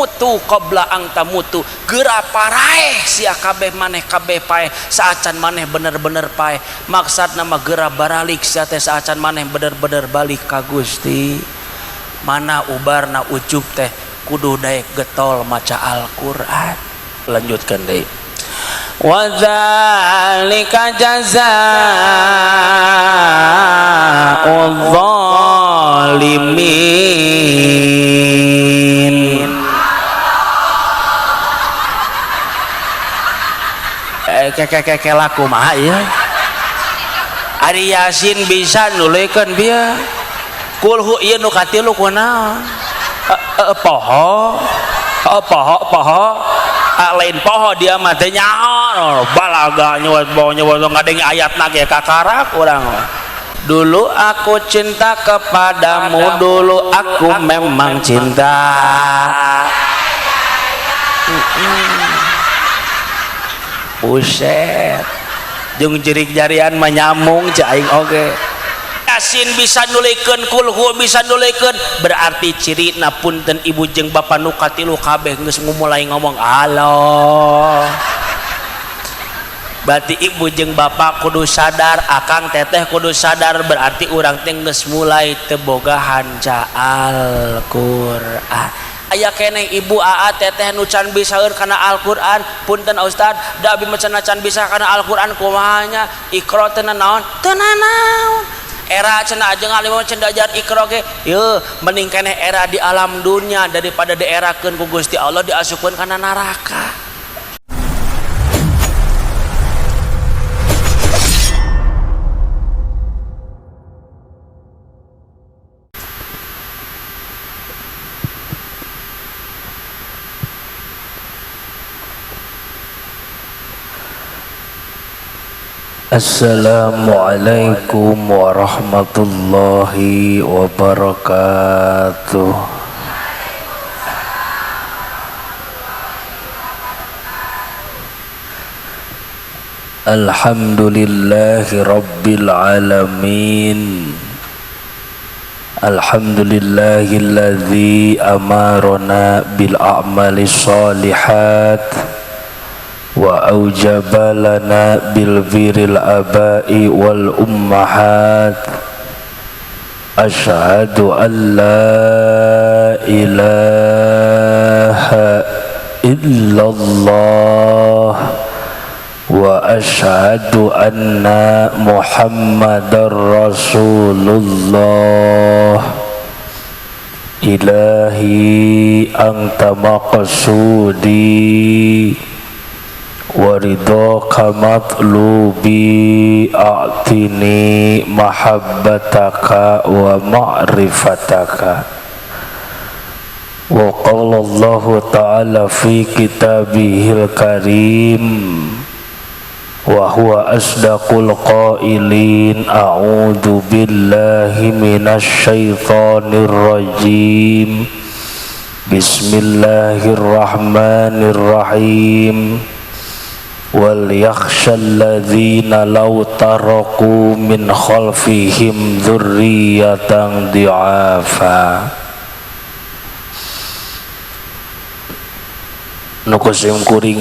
mutu qabla ang tamutu, geura paraeh sia kabeh maneh kabeh paeh saacan maneh bener-bener paeh. Maksudna mah geura baralik sia teh saacan maneh bener-bener balik ka Gusti. Mana ubarna ujub teh kudu daek getol maca Al-Qur'an. Lanjutkan deui. Wa dzalika jazaa'udz zalimin. Keke laku mah ya. Ari Yasin bisa nulikeun bieu. Kulhu ieu nu katilu kunaon? Poho. Lain poho dia mah teh nyaho balaga nyuwat ngadeng ayatna ge kakarak urang. Dulu aku cinta kepadamu, dulu aku memang cinta. Buset. Jeung jerik jarian mah nyamung cai aing oge. Yasin bisa nulikeun, kulhu bisa nulikeun, berarti cirina punten ibu jeung bapa nu katilu kabeh geus mulai ngomong Allah. Berarti ibu jeung bapa kudu sadar, akang teteh kudu sadar, berarti urang teh geus mulai teu boga hanca Al-Qur'an. Aya keneh ibu aa teteh nu can bisaeur kana Al-Qur'an, punten Ustad, da abi macan can bisa kana Al-Qur'an kumaha nya? Iqra teu naon? Teu naon. Era cenah aja ngalim cenah ajar Iqra ge yeuh mending keneh era di alam dunia daripada dierakeun ku Gusti Allah diasupkeun kana neraka. Assalamualaikum warahmatullahi wabarakatuh. Alhamdulillahi rabbil alamin. Alhamdulillahilladzi amarona bil a'mali sholihat wa aujaba lana bil birril abai wal ummahat. Asyhadu an la ilaha illallah wa asyhadu anna muhammadar rasulullah. Ilahi anta maqsudi waridhaka matlubi, a'tini mahabbataka wa ma'rifataka. Wa qala Allah ta'ala fi kitabihil karim wa huwa asdaqul qailin, a'udzu billahi minasy syaithanir rajim. Bismillahirrahmanirrahim. Wal yakhshal ladzina law taraku min khalfihim dzurriyyatan dhi'afa. Nu kusim kuring